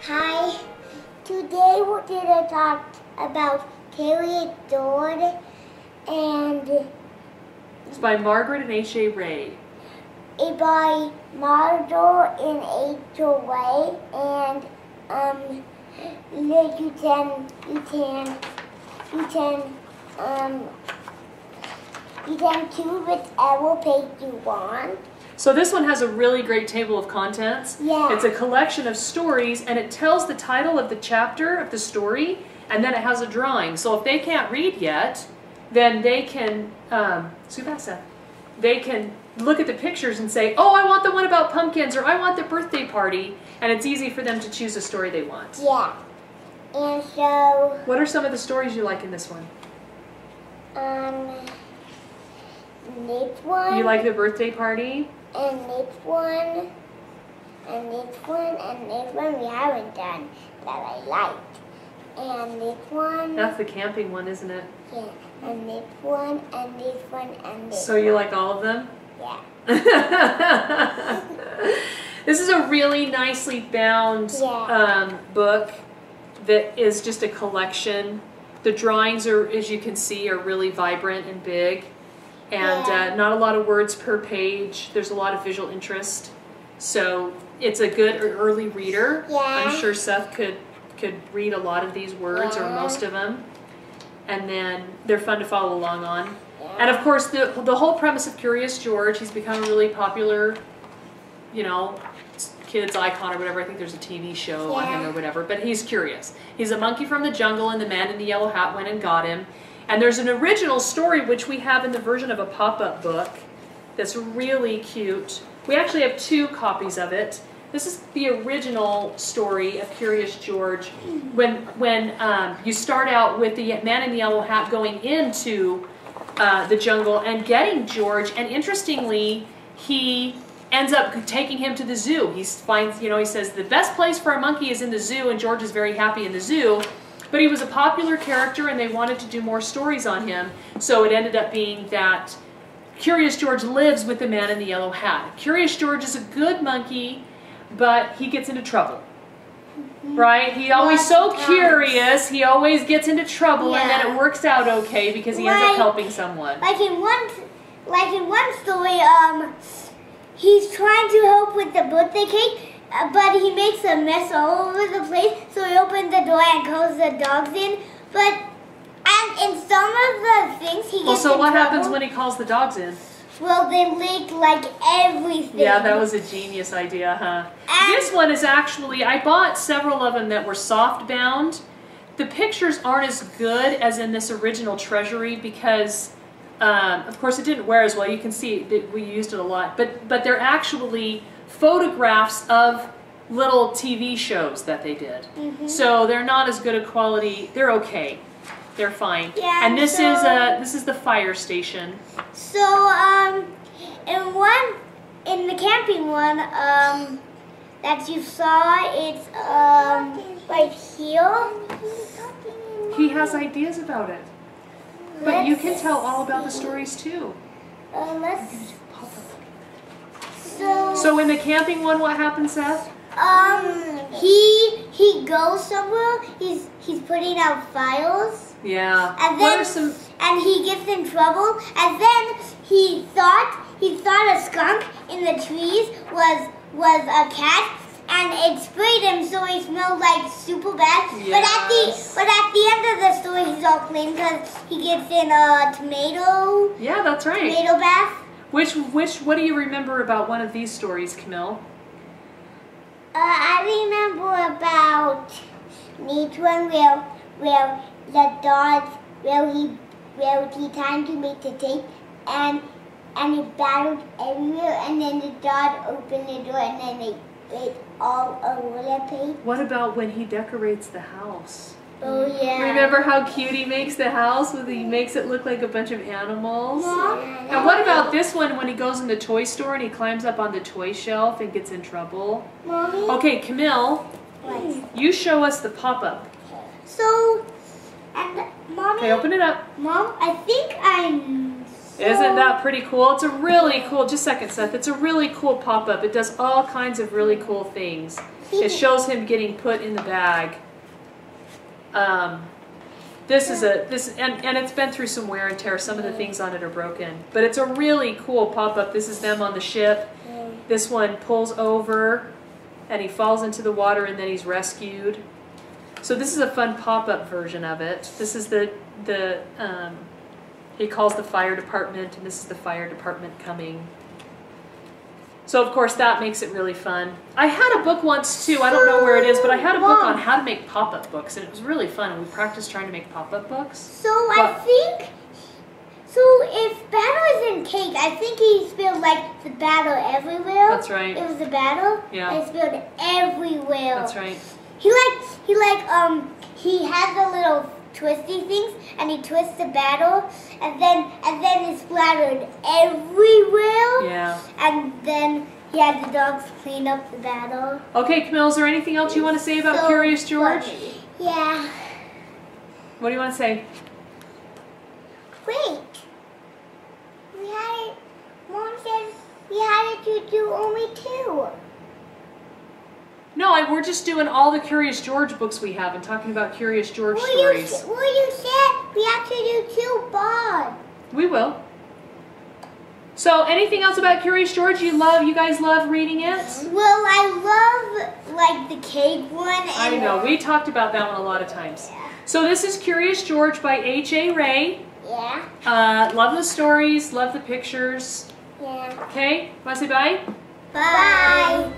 Hi, today we're going to talk about Curious George, and it's by Margret and H.A. it's by Margret and H.A. and you can choose whichever page you want. So this one has a really great table of contents. Yeah. It's a collection of stories, and it tells the title of the chapter of the story, and then it has a drawing. So if they can't read yet, then they can, they can look at the pictures and say, oh, I want the one about pumpkins, or I want the birthday party, and it's easy for them to choose a story they want. Yeah. And so... What are some of the stories you like in this one? This one. You like the birthday party? And this one, and this one, and this one we haven't done that I liked. And this one. That's the camping one, isn't it? Yeah. And this one, and this one, and this So you like all of them? Yeah. This is a really nicely bound book that is just a collection. The drawings are, as you can see, are really vibrant and big. And not a lot of words per page. There's a lot of visual interest. So it's a good early reader. Yeah. I'm sure Seth could read a lot of these words or most of them. And then they're fun to follow along on. Yeah. And of course the whole premise of Curious George, he's become a really popular, you know, kids icon or whatever. I think there's a TV show on him or whatever. But he's curious. He's a monkey from the jungle, and the man in the yellow hat went and got him. And there's an original story which we have in the version of a pop-up book that's really cute. We actually have 2 copies of it. This is the original story of Curious George when you start out with the man in the yellow hat going into the jungle and getting George, and interestingly, he ends up taking him to the zoo. He finds, you know, he says the best place for a monkey is in the zoo, and George is very happy in the zoo. But he was a popular character, and they wanted to do more stories on him, so it ended up being that Curious George lives with the man in the yellow hat. Curious George is a good monkey, but he gets into trouble, right? He's always so curious, he always gets into trouble, and then it works out okay because he ends up helping someone. Like in one story, he's trying to help with the birthday cake, but he makes a mess all over the place, so he opens the door and calls the dogs in. And in some of the things he gets Well, so what trouble. happens when he calls the dogs in? Well, they lick like everything. Yeah, that was a genius idea, huh? And this one is actually, I bought several of them that were soft bound. The pictures aren't as good as in this original Treasury because, of course, it didn't wear as well. You can see that we used it a lot, but they're actually photographs of little TV shows that they did. So they're not as good a quality. They're okay. They're fine. Yeah, and this is the fire station. So in the camping one that you saw, it's right here. He has ideas about it. But you can tell all about the stories too. So in the camping one, what happens, Seth? He goes somewhere. He's putting out fires. Yeah. And then and he gets in trouble. And then he thought a skunk in the trees was a cat, and it sprayed him, so he smelled like super bad. Yes. But at the end of the story, he's all clean because he gets in a tomato. Yeah, that's right. Tomato bath. What do you remember about one of these stories, Camille? I remember about this one where the dogs where he trying to make the tape and it battled everywhere, and then the dog opened the door and then it all over the page. What about when he decorates the house? Oh yeah. Remember how cute he makes the house? He makes it look like a bunch of animals. Mom? And what about this one when he goes in the toy store and he climbs up on the toy shelf and gets in trouble? Mommy? Okay, Camille, What? you show us the pop-up. So, and Mommy? Okay, open it up. Mom, I think I Isn't that pretty cool? It's a really cool, just a second, Seth. It's a really cool pop-up. It does all kinds of really cool things. It shows him getting put in the bag. This is and it's been through some wear and tear. Some of the things on it are broken. But it's a really cool pop-up. This is them on the ship. This one pulls over and he falls into the water and then he's rescued. So this is a fun pop-up version of it. This is he calls the fire department, and this is the fire department coming. So of course that makes it really fun. I had a book once too, I don't know where it is, but I had a book on how to make pop-up books, and it was really fun, and we practiced trying to make pop-up books. So I think, if battle is in cake, I think he spilled like the battle everywhere. That's right. It was the battle. Yeah. And it spilled everywhere. That's right. He has the little twisty things, and he twists the battle, and then it splattered everywhere. Yeah. And then he had the dogs clean up the battle. Okay, Camille, is there anything else you want to say about Curious George? Funny. Yeah. What do you want to say? Wait. Mom said we had to do only 2. No, we're just doing all the Curious George books we have and talking about Curious George stories. You said we have to do 2 bars. We will. So, anything else about Curious George you guys love reading it? Well, I love like the cake one. I know, we talked about that one a lot of times. Yeah. So this is Curious George by H.A. Ray. Yeah. Love the stories, love the pictures. Yeah. Okay, want to say bye? Bye.